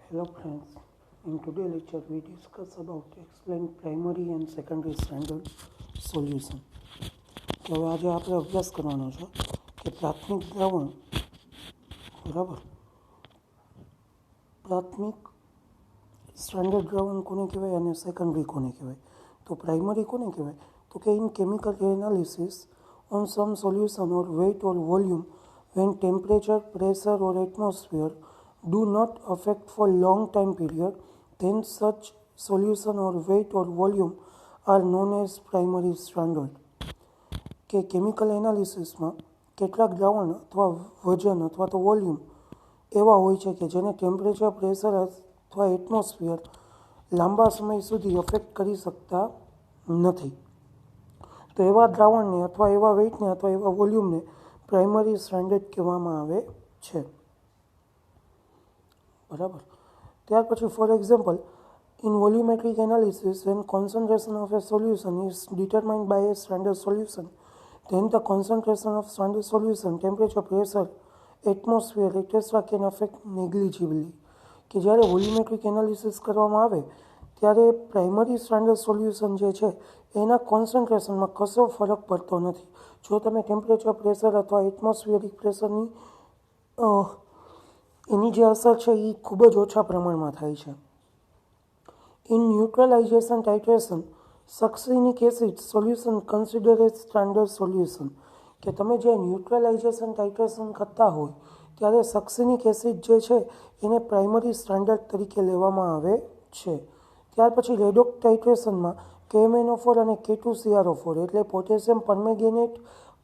Hello friends, in today's lecture we discuss about explain primary and secondary standard solution. તો હવે આજે આપણે અભ્યાસ કરવાનો છે કે પ્રાથમિક દ્રાવણ બરાબર પ્રાથમિક સ્ટાન્ડર્ડ દ્રાવણ કોને કહેવાય અને સેકન્ડરી કોને કહેવાય. તો પ્રાઇમરી કોને કહેવાય તો કે in chemical analysis on some solution or weight or volume when temperature, pressure or atmosphere do not affect for long time period, then such solution or weight or volume are known as primary standard. કે chemical એનાલિસિસમાં કેટલાક દ્રાવણ અથવા વજન અથવા તો volume એવા હોય છે કે જેને ટેમ્પરેચર, પ્રેશર અથવા એટમોસ્ફિયર લાંબા સમય સુધી અફેક્ટ કરી શકતા નથી. તો એવા દ્રાવણને અથવા એવા વેઇટને અથવા એવા વોલ્યુમને પ્રાઇમરી સ્ટાન્ડર્ડ કહેવામાં આવે છે. બરાબર. ત્યાર પછી for example in volumetric analysis when concentration of a solution is determined by a standard solution, then the concentration of standard solution, temperature, pressure, atmosphere, etc. can affect negligibly. કે જ્યારે volumetric analysis કરવામાં આવે ત્યારે primary standard solution જે છે એના કોન્સન્ટ્રેશનમાં કશો ફરક પડતો નથી. જો તમે ટેમ્પરેચર, પ્રેશર અથવા એટમોસ્ફિયરિક પ્રેશરની એની જે અસર છે એ ખૂબ જ ઓછા પ્રમાણમાં થાય છે. In neutralization titration succinic acid solution consider as standard solution. કે તમે જે ન્યુટ્રલાઇઝેશન ટાઇટ્રેશન કરતા હોય ત્યારે સક્સિનિક એસિડ જે છે એને પ્રાઇમરી સ્ટાન્ડર્ડ તરીકે લેવામાં આવે છે. ત્યાર પછી રેડોક્સ ટાઇટ્રેશનમાં KMnO4 અને K2CrO4 એટલે પોટેશિયમ પરમેંગેનેટ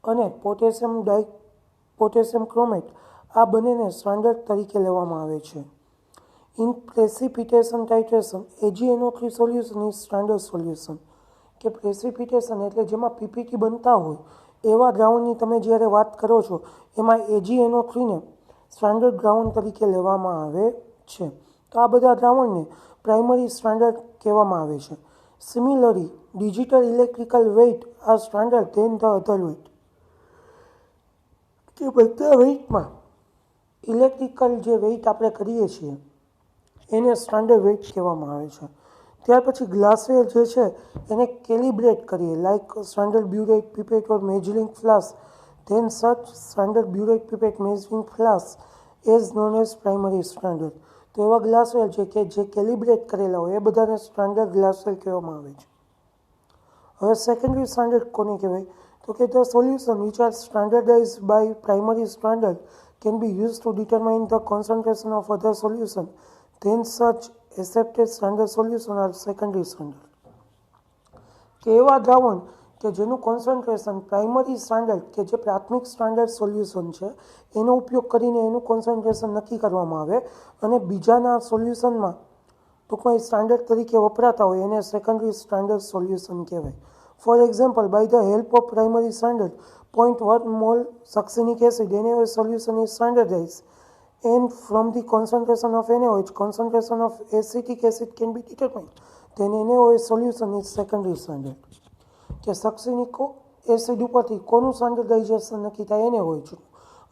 અને પોટેશિયમ ક્રોમેટ આ બંનેને સ્ટાન્ડર્ડ તરીકે લેવામાં આવે છે. In precipitation titration AgNO3 solution is standard solution. કે પ્રેસિપિટેશન એટલે જેમાં પીપીટી બનતા હોય એવા દ્રાવણની તમે જ્યારે વાત કરો છો એમાં AgNO3ને સ્ટાન્ડર્ડ દ્રાવણ તરીકે લેવામાં આવે છે. તો આ બધા દ્રાવણને પ્રાઇમરી સ્ટાન્ડર્ડ કહેવામાં આવે છે. Similarly digital electrical weight are standard than the other weight. કે બધા વેઇટમાં ઇલેક્ટ્રિકલ જે વેઇટ આપણે કરીએ છીએ એને સ્ટાન્ડર્ડ વેઇટ કહેવામાં આવે છે. ત્યાર પછી ગ્લાસવેર જે છે એને કેલિબ્રેટ કરીએ like standard burette pipette or measuring flask, then such standard burette pipette measuring flask as known as primary standard. તો એવા ગ્લાસવેર છે કે જે કેલિબ્રેટ કરેલા હોય એ બધાને સ્ટાન્ડર્ડ ગ્લાસવેર કહેવામાં આવે છે. હવે સેકન્ડરી સ્ટાન્ડર્ડ કોને કહેવાય તો કે the solution which are standardized by primary standard can be used to determine the concentration of other solution, then such accepted standard solution are secondary standard. કે એવા દ્રાવણ કે જેનું કોન્સન્ટ્રેશન પ્રાઇમરી સ્ટાન્ડર્ડ કે જે પ્રાથમિક સ્ટાન્ડર્ડ સોલ્યુશન છે એનો ઉપયોગ કરીને એનું કોન્સન્ટ્રેશન નક્કી કરવામાં આવે અને બીજાના સોલ્યુશનમાં ટૂંકમાં સ્ટાન્ડર્ડ તરીકે વપરાતા હોય એને સેકન્ડરી સ્ટાન્ડર્ડ સોલ્યુશન કહેવાય. For example by the help of primary standard 0.1 mol succinic acid NaOH solution is standardized, and from the concentration of NaOH, concentration of acetic acid can be determined. Then NaOH solution is secondary standard. કે સક્સિનિક acid ઉપરથી કોનું standardisation નક્કી થાય NaOH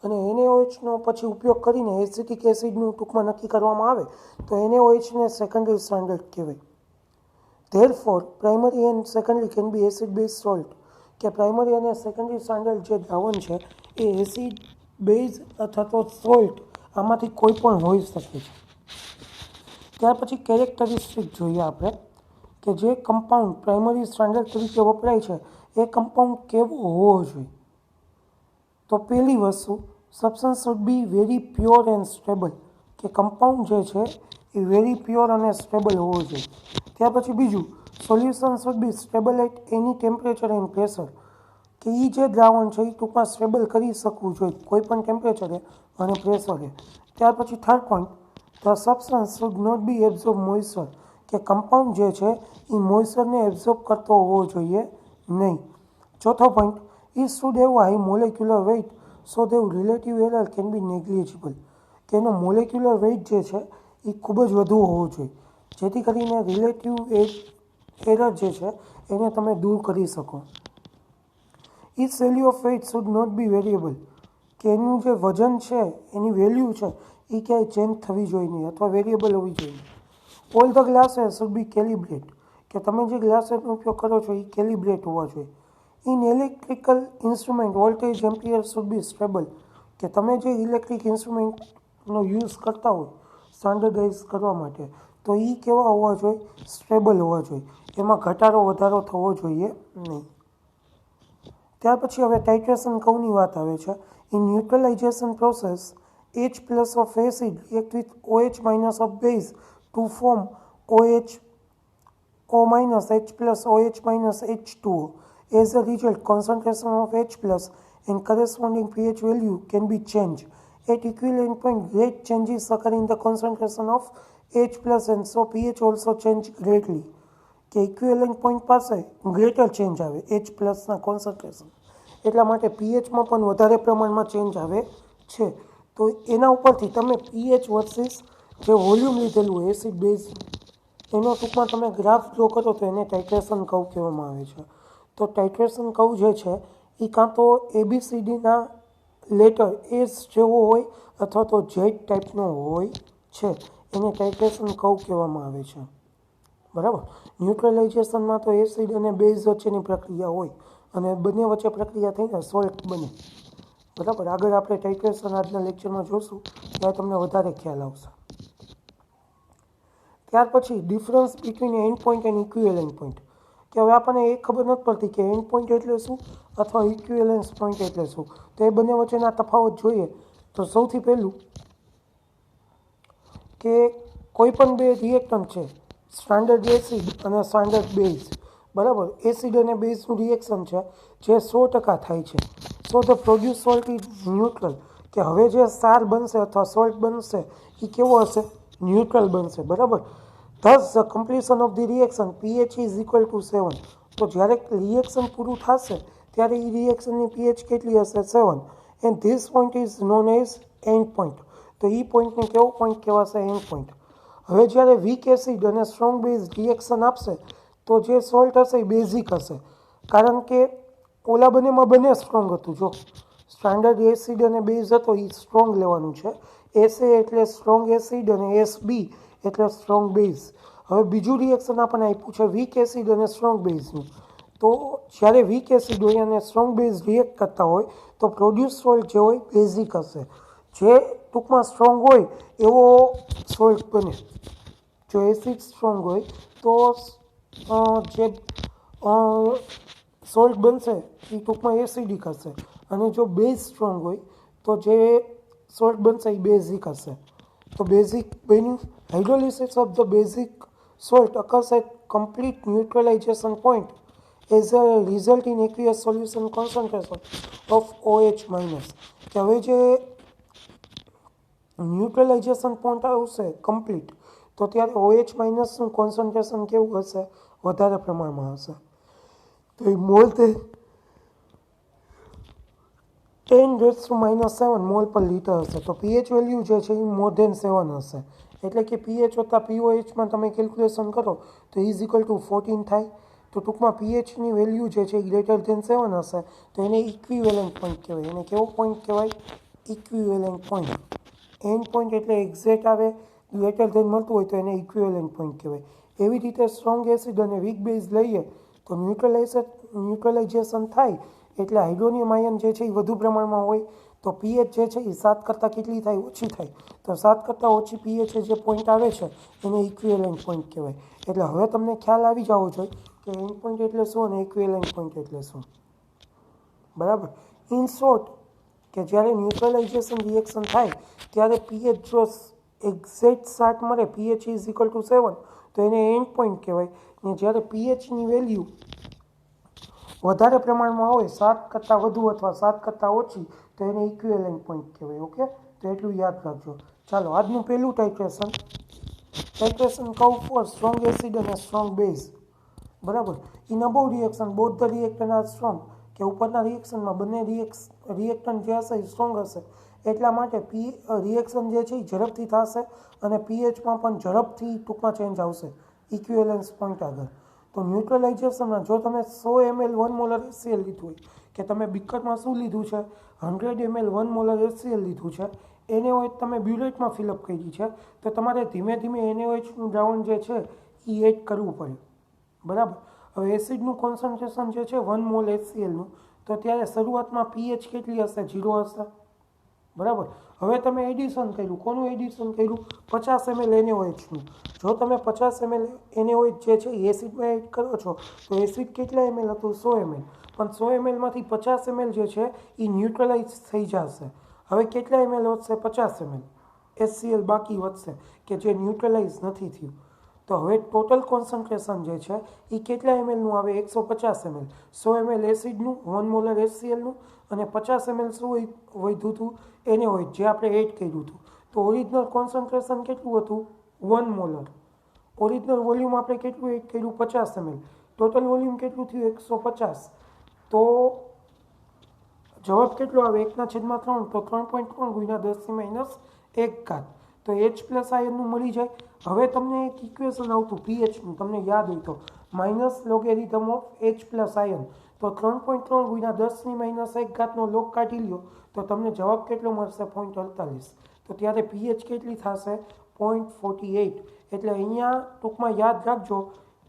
અને NaOHનો પછી ઉપયોગ કરીને acetic એસિડનું ટૂંકમાં નક્કી કરવામાં આવે તો NaOHને સેકન્ડરી સ્ટાન્ડર્ડ કહેવાય. Therefore, primary and secondary can be acid based salt. કે પ્રાઇમરી અને સેકન્ડરી સ્ટાન્ડર્ડ જે દ્રાવણ છે એ એસિડ, બેઝ અથવા તો સોલ્ટ આમાંથી કોઈ પણ હોઈ શકે છે. ત્યાર પછી કેરેક્ટરિસ્ટિક જોઈએ આપણે કે જે કમ્પાઉન્ડ પ્રાઇમરી સ્ટાન્ડર્ડ તરીકે વપરાય છે એ કમ્પાઉન્ડ કેવો હોવો જોઈએ. તો પહેલી વસ્તુ substance should be very pure and stable. કે કમ્પાઉન્ડ જે છે એ વેરી પ્યોર અને સ્ટેબલ હોવો જોઈએ. ત્યાર પછી બીજું solution should be stable at any temperature and pressure. કે એ જે દ્રાવણ છે એ ટૂંકમાં સ્ટેબલ કરી શકવું જોઈએ કોઈ પણ ટેમ્પરેચરે અને પ્રેશરે. ત્યાર પછી third point the substance should not be absorb moisture. કે કમ્પાઉન્ડ જે છે એ મોઇસ્ચરને એબ્ઝોર્બ કરતો હોવો જોઈએ નહીં. ચોથો point it should have high molecular weight so that relative error can be negligible. કે એનો મોલેક્યુલર વેઇટ જે છે એ ખૂબ જ વધુ હોવો જોઈએ જેથી કરીને રિલેટિવ એરર જે છે એને તમે દૂર કરી શકો. Its value of weight should not be variable. કે એનું જે વજન છે એની વેલ્યુ છે એ ક્યાંય ચેન્જ થવી જોઈએ નહીં અથવા વેરિયેબલ હોવી જોઈએ. All the glasses should be calibrate, કે તમે જે ગ્લાસેસનો ઉપયોગ કરો છો એ કેલિબ્રેટ હોવા જોઈએ. In electrical instrument voltage ampere should be stable, કે તમે જે ઇલેક્ટ્રિક ઇન્સ્ટ્રુમેન્ટનો યુઝ કરતા હોય સ્ટાન્ડર્ડાઇઝ કરવા માટે તો એ કેવા હોવા જોઈએ? સ્ટેબલ હોવા જોઈએ. એમાં ઘટાડો વધારો થવો જોઈએ નહીં. ત્યાર પછી હવે ટાઇટ્રેશન કર્વની વાત આવે છે. In neutralization process H plus of acid react with OH minus of base to form O minus H plus OH minus H2O. As a result, concentration of H plus and corresponding pH value can be changed. At equivalent point, great changes occur in the concentration of H plus and so pH also change greatly. કે equivalent point પાસે greater change આવે H પ્લસના concentration, એટલા માટે પીએચમાં પણ વધારે પ્રમાણમાં change આવે છે. તો એના ઉપરથી તમે પીએચ વર્સિસ જે વોલ્યુમ લીધેલું એસિડ બેઝ એનો ટૂંકમાં તમે ગ્રાફ ડ્રો કરો તો એને ટાઇટ્રેશન કર્વ કહેવામાં આવે છે. તો ટાઇટ્રેશન કર્વ જે છે એ કાં તો ABCDના લેટર એસ જેવો હોય અથવા તો જેડ ટાઈપનો હોય છે, એને ટાઇટ્રેશન કર્વ કહેવામાં આવે છે. બરાબર. ન્યુટ્રલાઇઝેશનમાં તો એસિડ અને બેઝ વચ્ચેની પ્રક્રિયા હોય અને બંને વચ્ચે પ્રક્રિયા થઈને સોલ્ટ બને. બરાબર. આગળ આપણે ટાઇટ્રેશન આજના લેક્ચરમાં જોશું ત્યારે તમને વધારે ખ્યાલ આવશે. ત્યાર પછી difference between end point and equivalent point, કે હવે આપણને એ ખબર નથી પડતી કે એન્ડ પોઈન્ટ એટલે શું અથવા ઇક્વિવેલન્સ પોઈન્ટ એટલે શું. તો એ બંને વચ્ચેના તફાવત જોઈએ તો સૌથી પહેલું કે કોઈ પણ બે રિએક્ટન્ટ છે, સ્ટાન્ડર્ડ એસિડ અને સ્ટાન્ડર્ડ બેઝ. બરાબર. એસિડ અને બેઝનું રિએક્શન છે જે 100% થાય છે. So the produce salt is neutral, કે હવે જે સાર બનશે અથવા સોલ્ટ બનશે એ કેવો હશે? ન્યુટ્રલ બનશે. બરાબર. This the completion of the reaction pH is equal two 7. તો જ્યારે રિએક્શન પૂરું થશે ત્યારે એ રિએક્શનની પીએચ કેટલી હશે? 7. And this point is known as end point. તો એ પોઈન્ટને કેવો પોઈન્ટ કહેવાશે? End point. હવે જ્યારે વીક એસિડ અને સ્ટ્રોંગ બેઝ રિએક્શન આપશે તો જે સોલ્ટ હશે એ બેઝિક હશે, કારણ કે ઓલા બંનેમાં બંને સ્ટ્રોંગ હતું. જો સ્ટાન્ડર્ડ એસિડ અને બેઝ હતો એ સ્ટ્રોંગ લેવાનું છે. SA એટલે સ્ટ્રોંગ એસિડ અને SB એટલે સ્ટ્રોંગ બેઝ. હવે બીજું રિએક્શન આપણને આપ્યું છે વીક એસિડ અને સ્ટ્રોંગ બેઝનું. તો જ્યારે વીક એસિડ હોય અને સ્ટ્રોંગ બેઝ રિએક્ટ કરતા હોય તો પ્રોડ્યુસ સોલ્ટ જે હોય બેઝિક હશે. જે ટૂંકમાં સ્ટ્રોંગ હોય એવો સોલ્ટ બને. જો એસિડ સ્ટ્રોંગ હોય તો જે સોલ્ટ બનશે એ ટૂંકમાં એસિડિક હશે, અને જો બેઝ સ્ટ્રોંગ હોય તો જે સોલ્ટ બનશે એ બેઝિક હશે. તો બેઝિક બન્યું. Hydrolysis of the basic salt occurs at complete neutralization point as a result in aqueous solution concentration of OH minus. કે હવે જે ન્યુટ્રલાઇઝેશન પોઈન્ટ આવશે કમ્પ્લીટ, તો ત્યારે OH માઇનસનું કોન્સન્ટ્રેશન કેવું હશે? વધારે પ્રમાણમાં હશે. તો એ મોલ તે 10⁻⁻7 મોલ પર લીટર હશે. તો પીએચ વેલ્યુ જે છે એ મોર ધેન 7 હશે. એટલે કે પીએચ વત્તા પીઓએચમાં તમે કેલ્ક્યુલેશન કરો તો ઇઝ ઇક્વલ ટુ 14 થાય. તો ટૂંકમાં પીએચની વેલ્યુ જે છે એ ગ્રેટર ધેન 7 હશે તો એને ઇક્વિવેલન્ટ પોઈન્ટ કહેવાય. એને કેવો પોઈન્ટ કહેવાય? Equivalent point. એન્ડ પોઈન્ટ એટલે એક્ઝેક્ટ આવે, ગ્રેટર ધેન મળતું હોય તો એને ઇક્વિવેલન્ટ પોઈન્ટ કહેવાય. એવી રીતે સ્ટ્રોંગ એસિડ અને વીક બેઝ લઈએ તો ન્યુટ્રલાઇઝેશન થાય એટલે હાઇડ્રોનિયમ આયન જે છે એ વધુ પ્રમાણમાં હોય તો પીએચ જે છે એ 7 કરતાં કેટલી થાય? ઓછી થાય. તો 7 કરતાં ઓછી પીએચ જે પોઈન્ટ આવે છે એને ઇક્વિવેલન્ટ પોઈન્ટ કહેવાય. એટલે હવે તમને ખ્યાલ આવી જવો જોઈએ કે એન્ડ પોઈન્ટ એટલે શું અને ઇક્વિવેલન્ટ પોઈન્ટ એટલે શું. બરાબર. ઇન શોર્ટ, કે જ્યારે ન્યુટ્રલાઇઝેશન રિએક્શન થાય ત્યારે પીએચ જો એક્ઝેક્ટ 7 મળે, પીએચ ઇઝ ઇક્વલ ટુ 7, તો એને એન્ડ પોઈન્ટ કહેવાય. ને જ્યારે પીએચની વેલ્યુ વધારે પ્રમાણમાં હોય, 7 કરતાં વધુ અથવા 7 કરતાં ઓછી, તો એને ઇક્વિવેલન્ટ પોઈન્ટ કહેવાય. ઓકે. તો એટલું યાદ રાખજો. ચાલો આજનું પહેલું titration curve for strong acid અને સ્ટ્રોંગ બેઝ. બરાબર. In above reaction both the reactant are strong, કે ઉપરના રિએક્શનમાં બંને રિએક્ટન્ટ જે હશે એ સ્ટ્રોંગ હશે. એટલા માટે રિએક્શન જે છે એ ઝડપથી થશે અને પીએચમાં પણ ઝડપથી ટૂંકમાં ચેન્જ આવશે ઇક્વિવેલન્સ પોઈન્ટ આગળ. તો ન્યુટ્રલાઇઝેશનમાં જો તમે 100 ml 1 મોલર HCl લીધું હોય કે તમે બીકરમાં શું લીધું છે, 100 ml 1 મોલર HCl લીધું છે, NaOH તમે બ્યુરેટમાં ફિલઅપ કરી છે, તો તમારે ધીમે ધીમે NaOHનું દ્રાવણ જે છે એ એડ કરવું પડે, બરાબર. હવે એસિડનું કોન્સન્ટ્રેશન જે છે 1 મોલ HClનું, તો ત્યારે શરૂઆતમાં pH કેટલી હશે, 0 હશે, બરાબર. હવે તમે એડિશન કર્યું, કોનું એડિશન કર્યું, 50 ml NaOHનું. જો તમે 50 ml NaOH જે છે એ એસિડમાં એડ કરો છો, તો એસિડ કેટલા ml હતું, 100 ml, પણ 100 mlમાંથી 50 ml જે છે એ ન્યુટ્રલાઇઝ થઈ જશે. હવે કેટલા ml વધશે, 50 ml HCl બાકી વધશે કે જે ન્યુટ્રલાઇઝ નથી થયું. તો હવે ટોટલ કોન્સન્ટ્રેશન જે છે એ કેટલા mlનું આવે, 150 ml. 100 ml એસિડનું, 1 મોલર HClનું, અને 50 ml શું વધ્યું હતું, NaOH જે આપણે એડ કર્યું હતું. તો ઓરિજિનલ કોન્સન્ટ્રેશન કેટલું હતું, 1 મોલર. ઓરિજિનલ વોલ્યુમ આપણે કેટલું એડ કર્યું, 50 ml. ટોટલ વોલ્યુમ કેટલું થયું, 150. તો જવાબ કેટલો આવે, 1/3, તો 3.3 ગુણ્યા 10⁻1. તો H પ્લસ આયનનું મળી જાય. હવે તમને એક ઇક્વેશન આવતું pHનું, તમને યાદ હોય તો, minus logarithm of H plus ion. તો 3.3 ગુણ્યા 10⁻1નો લોગ કાઢી લ્યો, તો તમને જવાબ કેટલો મળશે, 0.48. તો ત્યારે pH કેટલી થશે, 0.48. એટલે અહીંયા ટૂંકમાં યાદ રાખજો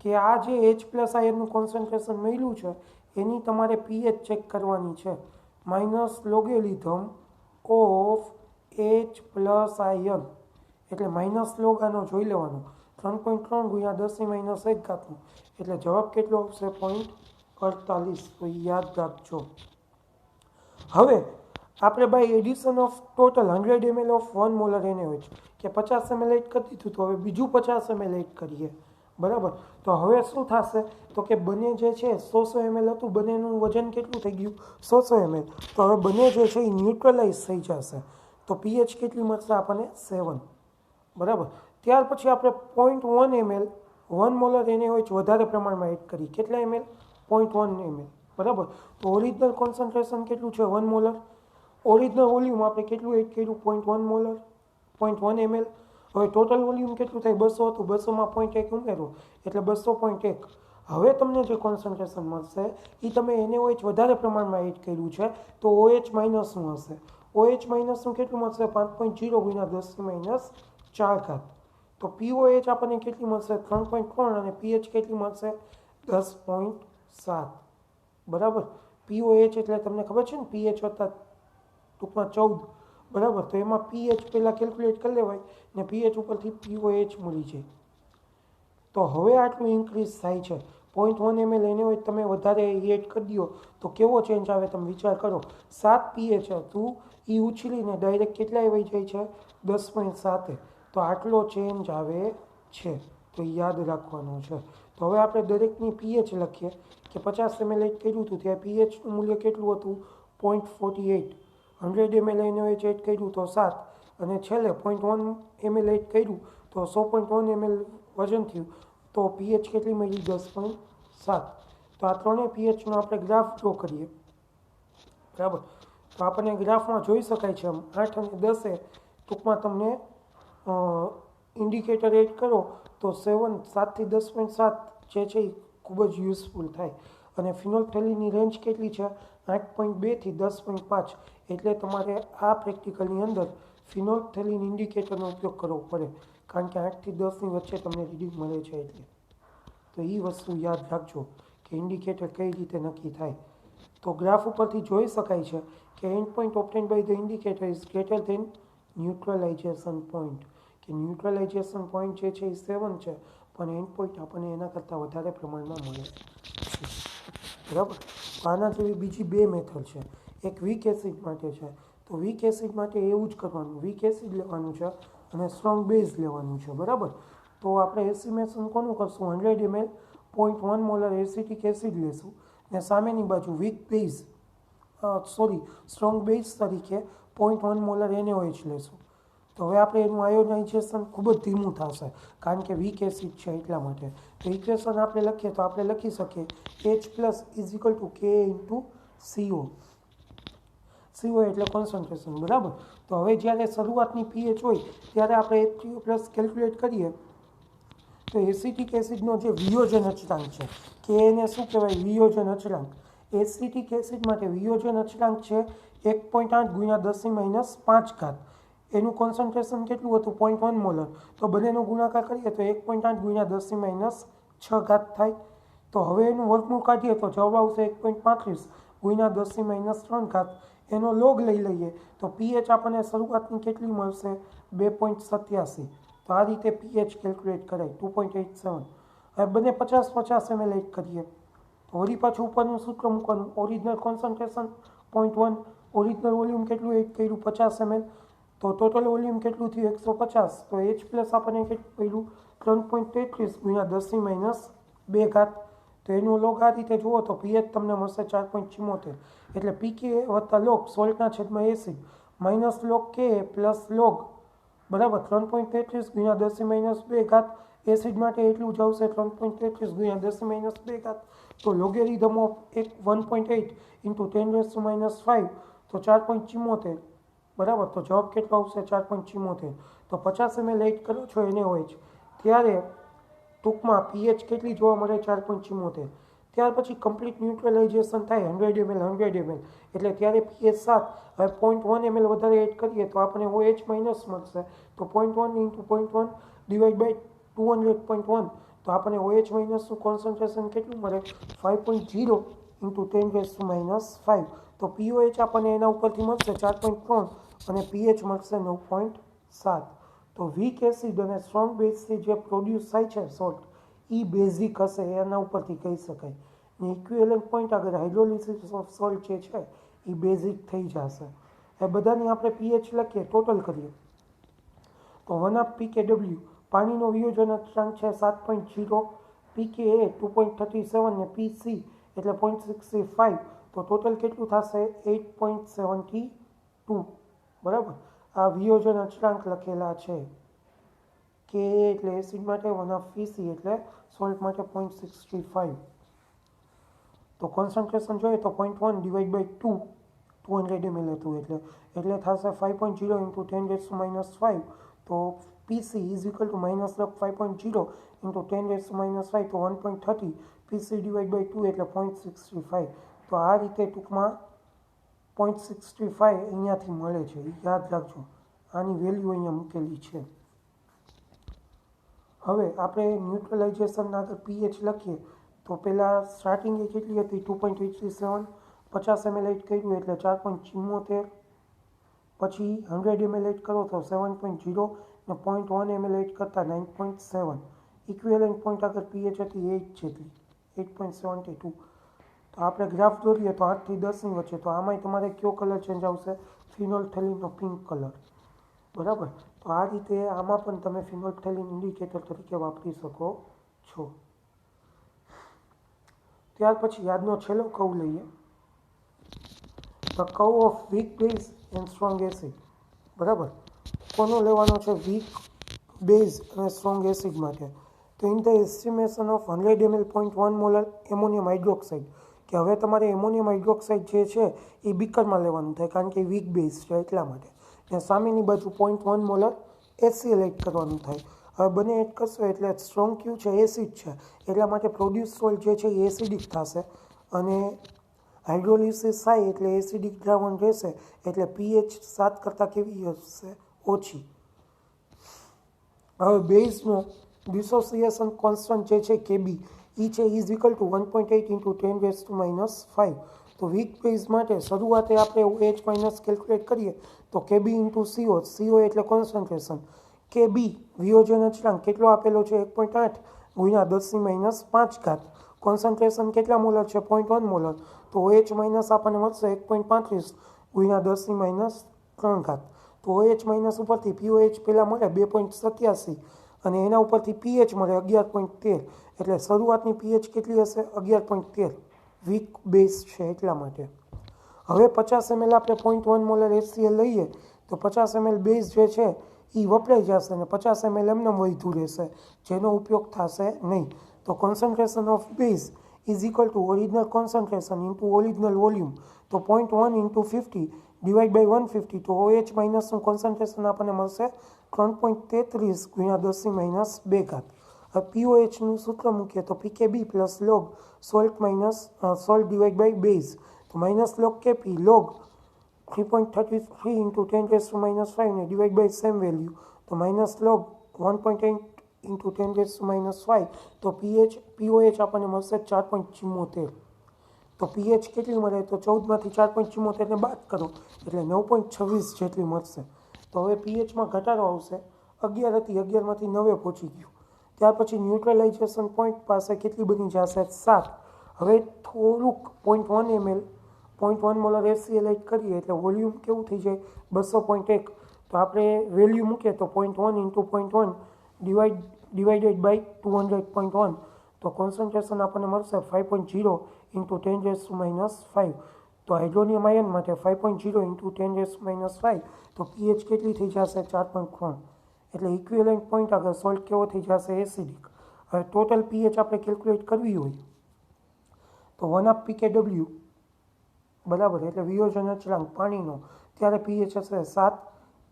કે આ જે H પ્લસ આયનનું કોન્સન્ટ્રેશન મળ્યું છે એની તમારે pH ચેક કરવાની છે. Minus logarithm of H plus ion, એટલે માઇનસ લોગ આનો જોઈ લેવાનો, 3.3 ગુણ્યા 10⁻1. એટલે જવાબ કેટલો આવશે, 0.48. તો યાદ રાખજો. હવે આપણે by addition of total 100 ml of 1 molar NaOH કે 50 ml એડ કરી દીધું, તો હવે બીજું 50 ml એડ કરીએ, બરાબર. તો હવે શું થશે, તો કે બંને જે છે 100 ml હતું, બંનેનું વજન કેટલું થઈ ગયું, 100 ml. તો હવે બંને જે છે એ ન્યુટ્રલાઇઝ થઈ જશે. તો pH કેટલી મળશે આપણને, 7, બરાબર. ત્યાર પછી આપણે 0.1 ml 1 મોલર NaOH વધારે પ્રમાણમાં એડ કરી, કેટલા ml, 0.1 ml, બરાબર. તો ઓરિજિનલ કોન્સન્ટ્રેશન કેટલું છે, 1 મોલર. ઓરિજિનલ વોલ્યુમ આપણે કેટલું એડ કર્યું, 0.1 મોલર, 0.1 ml. હવે ટોટલ વોલ્યુમ કેટલું થાય, 200 હતું, 200માં 0.1 ઉમેરો એટલે 200.1. હવે તમને જે કોન્સન્ટ્રેશન મળશે એ તમે NaOH વધારે પ્રમાણમાં એડ કર્યું છે, તો OH માઇનસનું હશે. OH માઇનસનું કેટલું મળશે, 5.0 ગુણ્યા 10⁻4. તો POH આપણને કેટલી મળશે, 3.3, અને pH કેટલી મળશે, 10.7, બરાબર. POH એટલે તમને ખબર છે ને, pH હતા ટૂંકમાં 14, બરાબર. તો એમાં pH પહેલાં કેલ્ક્યુલેટ કરી લેવાય ને pH ઉપરથી POH મળી જાય. તો હવે આટલું ઇન્ક્રીઝ થાય છે, 0.1 ml NaOH તમે વધારે એડ કરી દો તો કેવો ચેન્જ આવે, તમે વિચાર કરો. 7 pH હતું એ ઉછળીને ડાયરેક્ટ કેટલા આવી જાય છે, 10.7. તો આટલો ચેન્જ આવે છે, તો યાદ રાખવાનું છે. તો હવે આપણે દરેકની pH લખીએ કે 50 ml એડ કર્યું હતું ત્યાં pHનું મૂલ્ય કેટલું હતું, 0.48. 100 ml NaOH એડ કર્યું તો 7, અને છેલ્લે 0.1 ml એડ કર્યું તો 100.1 ml વજન થયું, તો pH કેટલી મળી, 10.7. તો આ ત્રણેય pHનો આપણે ગ્રાફ ડ્રો કરીએ, બરાબર. તો આપણને ગ્રાફમાં જોઈ શકાય છે, 8 અને 10 ટૂંકમાં તમને ઇન્ડિકેટર એડ કરો તો 7થી 10.7 જે છે એ ખૂબ જ યુઝફુલ થાય. અને ફિનોલ્ફથેલિનની રેન્જ કેટલી છે, 8.2 થી 10.5. એટલે તમારે આ પ્રેક્ટિકલની અંદર ફિનોલ્ફથેલિન ઇન્ડિકેટરનો ઉપયોગ કરવો પડે, કારણ કે 8 થી 10ની વચ્ચે તમને રીડિંગ મળે છે. એટલે તો એ વસ્તુ યાદ રાખજો કે ઇન્ડિકેટર કઈ રીતે નક્કી થાય. તો ગ્રાફ ઉપરથી જોઈ શકાય છે કે end point obtained by the indicator is greater than neutralisation point, કે ન્યુટ્રલાઇઝેશન પોઈન્ટ જે છે એ 7 છે, પણ એન્ડ પોઈન્ટ આપણને એના કરતાં વધારે પ્રમાણમાં મળે છે, બરાબર. આના જેવી બીજી બે મેથડ છે. એક વીક એસિડ માટે છે. તો વીક એસિડ માટે એવું જ કરવાનું, વીક એસિડ લેવાનું છે અને સ્ટ્રોંગ બેઝ લેવાનું છે, બરાબર. તો આપણે એસ્ટિમેશન કોનું કરશું, 100 ml 0.1 મોલર એસિટિક એસિડ લેશું, ને સામેની બાજુ વીક બેઝ સ્ટ્રોંગ બેઝ તરીકે 0.1 મોલર NaOH લેશું. તો હવે આપણે એનું આયોનાઇઝેશન ખૂબ જ ધીમું થશે, કારણ કે વીક એસિડ છે એટલા માટે. તો ઇક્વેશન આપણે લખીએ તો આપણે લખી શકીએ H plus is equal two Ka into CO. CO એટલે કોન્સન્ટ્રેશન, બરાબર. તો હવે જ્યારે શરૂઆતની pH હોય ત્યારે આપણે H2O પ્લસ કેલ્ક્યુલેટ કરીએ તો એસિટિક એસિડનો જે વિયોજન અચળાંક છે, કે એને શું કહેવાય, વિયોજન અચળાંક, એસિટિક એસિડ માટે વિયોજન અચળાંક છે 1.8 ગુણ્યા 10⁻5. એનું કોન્સન્ટ્રેશન કેટલું હતું 0.1 મોલર. તો બંનેનો ગુણાકાર કરીએ તો 1.8 ગુણ્યા 10⁻6 થાય. તો હવે એનું વર્ગમૂળ કાઢીએ તો જવાબ આવશે 1.35 ગુણ્યા 10⁻3. એનો લોગ લઈ લઈએ તો પીએચ આપણને શરૂઆતની કેટલી મળશે 2.87. તો આ રીતે પીએચ કેલ્ક્યુલેટ કરાય 2.87. હવે બંને 50-50 ml એડ કરીએ તો વળી પાછું ઉપરનું સૂત્ર મૂકવાનું. ઓરિજિનલ કોન્સન્ટ્રેશન 0.1, ઓરિજિનલ વોલ્યુમ કેટલું એડ કર્યું 50 ml. તો ટોટલ વોલ્યુમ કેટલું થયું 150. તો એચ પ્લસ આપણને કેટલું પડ્યું 3.33 ગુણ્યા 10⁻2. તો એનું લોગ આ રીતે જુઓ તો પીએચ તમને મળશે 4.74. એટલે પીકે વત્તા લોગ સોલ્ટના છેદમાં એસિડ માઇનસ લોગ કે પ્લસ લોગ બરાબર 3.33 ગુણ્યા 10⁻2. એસિડ માટે એટલું જ આવશે 3.33 ગુણ્યા 10⁻2. તો લોગેરિધમ ઓફ 1.8 ઇન્ટુ 10⁻5 તો 4.74 બરાબર. તો જવાબ કેટલો આવશે 4.74. તો 50 ml એડ કરો છો એને હોય છે ત્યારે ટૂંકમાં પીએચ કેટલી જોવા મળે 4.74. ત્યાર પછી કમ્પ્લીટ ન્યુટ્રલાઇઝેશન થાય 100 ml 100 ml એટલે ત્યારે પીએચ 7. હવે 0.1 ml વધારે એડ કરીએ તો આપણે OH માઇનસ મળશે. તો 0.1 ઇન્ટુ 0.1 ડિવાઈડ બાય 200.1 તો આપણે OH માઇનસનું કોન્સન્ટ્રેશન કેટલું મળે 5.0 ઇન્ટુ 10⁻5. તો POH આપણને એના ઉપરથી મળશે 4.3 અને પીએચ મળશે 9.7. તો વીક એસિડ અને સ્ટ્રોંગ બેઝથી જે પ્રોડ્યુસ થાય છે સોલ્ટ એ બેઝિક હશે એના ઉપરથી કહી શકાય. ને ઇક્વિવેલન્ટ પોઈન્ટ આગળ હાઇડ્રોલિસિસ ઓફ સોલ્ટ જે છે એ બેઝિક થઈ જશે. એ બધાની આપણે પીએચ લખીએ ટોટલ કરીએ તો 1 ઓફ પીકેડબલ્યુ પાણીનો વિયોજન અચળાંક છે 7.0, પીકે 2.37 ને પીસી એટલે 0.65. તો ટોટલ કેટલું થશે 8.72 બરાબર. આ વિયોજન અચળાંક લખેલા છે કે એટલે એસિડ માટે 1 ઓફ પીસી એટલે સોલ્ટ માટે 0.65. તો કોન્સન્ટ્રેશન જોઈએ તો 0.1 ડિવાઈડ બાય 200 ml હતું એટલે થશે 5.0 ઇન્ટુ 10⁻5. તો PC is equal to minus 5.0 into 10⁻5 તો 1.30. પીસી ડિવાઈડ બાય 2 એટલે 0.65. તો આ રીતે ટૂંકમાં 0.65 અહીંયાથી મળે છે. યાદ રાખજો આની વેલ્યુ અહીંયા મૂકેલી છે. હવે આપણે ન્યુટ્રલાઇઝેશન આગળ પીએચ લખીએ તો પહેલાં સ્ટાર્ટિંગ એ કેટલી હતી 2.87. 50 ml એડ કર્યું એટલે 4.74. પછી 100 ml એડ કરો તો 7.0 ને 0.1 ml એડ કરતાં 9.7. ઇક્વિવેલન્ટ પોઈન્ટ આગળ પીએચ હતી 8 જેટલી 8.72. તો આપણે ગ્રાફ દોરીએ તો 8 થી 10ની વચ્ચે. તો આમાંય તમારે કયો કલર ચેન્જ આવશે ફિનોલ્ફથેલિનનો પિંક કલર બરાબર. તો આ રીતે આમાં પણ તમે ફિનોલ્ફથેલિન ઇન્ડિકેટર તરીકે વાપરી શકો છો. ત્યાર પછી યાદનો છેલ્લો કર્વ લઈએ the curve of weak base and strong acid બરાબર. કોનો લેવાનો છે વીક બેઝ અને સ્ટ્રોંગ એસિડ માટે. તો in the estimation of 100 ml 0.1 molar ammonium hydroxide કે હવે તમારે એમોનિયમ હાઇડ્રોક્સાઇડ જે છે એ બીકરમાં લેવાનું થાય કારણ કે વીક બેઝ છે એટલા માટે. ને સામેની બાજુ 0.1 મોલર HCl એડ કરવાનું થાય. હવે બંને એડ કરશો એટલે સ્ટ્રોંગ ક્યુ છે એસિડ છે એટલા માટે પ્રોડ્યુસ સોલ્ટ જે છે એ એસિડિક થશે અને હાઇડ્રોલિસિસ થાય એટલે એસિડિક દ્રાવણ રહેશે એટલે પીએચ 7 કરતાં કેવી હશે ઓછી. હવે બેઝનો ડિસોસિએશન કોન્સ્ટન્ટ જે છે કેબી એ છે ઇઝ ઇક્વલ ટુ 1.8 ઇન્ટુ 10⁻5. તો વીક બેઝ માટે શરૂઆતે આપણે OH માઇનસ કેલ્ક્યુલેટ કરીએ તો કેબી ઇન્ટુ CO એટલે કોન્સન્ટ્રેશન, કેબી વિયોજન અચળાંક કેટલો આપેલો છે 1.8 ગુણ્યા 10⁻5. કોન્સન્ટ્રેશન કેટલા મોલર છે 0.1 મોલર. તો OH માઇનસ આપણને મળશે 1.35 ગુણ્યા 10⁻3. તો OH માઇનસ ઉપરથી POH પહેલાં મળે 2.87 અને એના ઉપરથી પીએચ મળે 11.13. એટલે શરૂઆતની પીએચ કેટલી હશે 11.13. વીક બેઝ છે એટલા માટે. હવે 50 ml આપણે 0.1 મોલર HCl લઈએ તો 50 ml બેઝ જે છે એ વપરાઈ જશે અને 50 ml એમને વધુ રહેશે જેનો ઉપયોગ થશે નહીં. તો concentration of base is equal two original concentration into original volume. તો 0.1 ઇન્ટુ 50 ડિવાઈડ બાય 150. તો OH માઇનસનું કોન્સન્ટ્રેશન આપણને મળશે 3.33 ગુણ્યા 10⁻2. હવે પીઓએચનું સૂત્ર મૂકીએ તો PKB plus log salt minus salt divide by base, તો minus log KP log 3.33 into 10⁻⁻5 ને ડિવાઈડ બાય સેમ વેલ્યુ, તો માઇનસ લોગ 1.8 ઇન્ટુ 10⁻⁵, તો પીઓએચ આપણને મળશે 4.74. તો પીએચ કેટલી મળે? તો 14માંથી 4.74ને બાદ કરો એટલે 9.26 જેટલી મળશે. તો હવે પીએચમાં ઘટાડો આવશે, 11 હતી 11માંથી 9 પહોંચી ગયું. ત્યાર પછી ન્યુટ્રલાઇઝેશન પોઈન્ટ પાસે કેટલી બની જશે? 7. હવે થોડુંક 0.1 ml 0.1 મોલર HCl એડ કરીએ એટલે વોલ્યુમ કેવું થઈ જાય? 200.1. તો આપણે વેલ્યુ મૂકીએ તો 0.1 ઇન્ટુ 0.1 ડિવાઇડેડ બાય 200.1, તો કોન્સન્ટ્રેશન આપણને મળશે 5.0 ઇન્ટુ 10⁻⁵. તો હાઇડ્રોનિયમ આયન માટે 5.0 ઇન્ટુ 10⁻⁵, તો પીએચ કેટલી થઈ જશે? 4.3. એટલે ઇક્વિવેલન્ટ પોઈન્ટ આગળ સોલ્ટ કેવો થઈ જશે? એસિડિક. હવે ટોટલ પીએચ આપણે કેલ્ક્યુલેટ કરવી હોય તો 1/2 pKw બરાબર, એટલે વિયોજન અચળાંક પાણીનો, ત્યારે પીએચ હશે 7.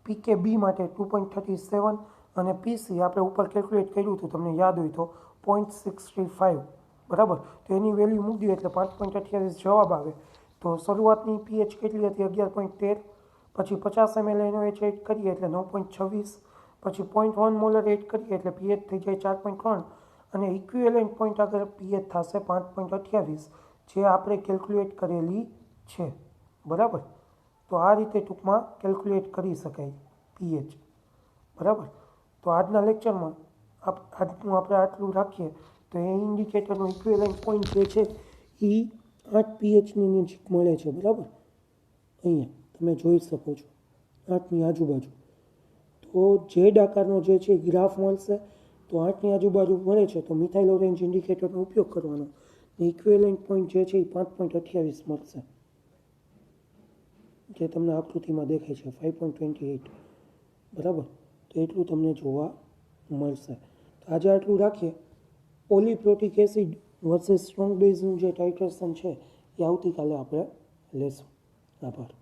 પીકેબી માટે 2.37 અને પીસી આપણે ઉપર કેલ્ક્યુલેટ કર્યું હતું, તમને યાદ હોય તો 0.65 બરાબર. તો એની વેલ્યુ મૂકી દો એટલે 5.28 જવાબ આવે. તો શરૂઆતની પીએચ કેટલી હતી? 11.13. પછી 50 ml NaOH એડ કરીએ એટલે 9.26, પછી 0.1 મોલર એડ કરીએ એટલે પીએચ થઈ જાય 4.3 અને ઇક્વિવેલન્ટ પોઈન્ટ આગળ પીએચ થશે 5.28, જે આપણે કેલ્ક્યુલેટ કરેલી છે બરાબર. તો આ રીતે ટૂંકમાં કેલ્ક્યુલેટ કરી શકાય પીએચ બરાબર. તો આજના લેક્ચરમાં આજનું આપણે આટલું રાખીએ. તો એ ઇન્ડિકેટરનો ઇક્વિવેલન્ટ પોઈન્ટ જે છે એ 8 પીએચની નજીક મળે છે બરાબર. અહીંયા તમે જોઈ શકો છો 8ની આજુબાજુ. તો ઝેડ આકારનો જે છે ગ્રાફ મળશે, તો 8ની આજુબાજુ મળે છે તો મિથાઇલ ઓરેન્જ ઇન્ડિકેટરનો ઉપયોગ કરવાનો. ઇક્વિવેલન્ટ પોઈન્ટ જે છે એ 5.28 મળશે, જે તમને આકૃતિમાં દેખાય છે 5.28 બરાબર. તો એટલું તમને જોવા મળશે. તો આજે આટલું રાખીએ. પોલીપ્રોટિક એસિડ વર્સેસ સ્ટ્રોંગ બેઝનું જે ટાઇટ્રેશન છે એ આવતીકાલે આપણે લેશું. આભાર.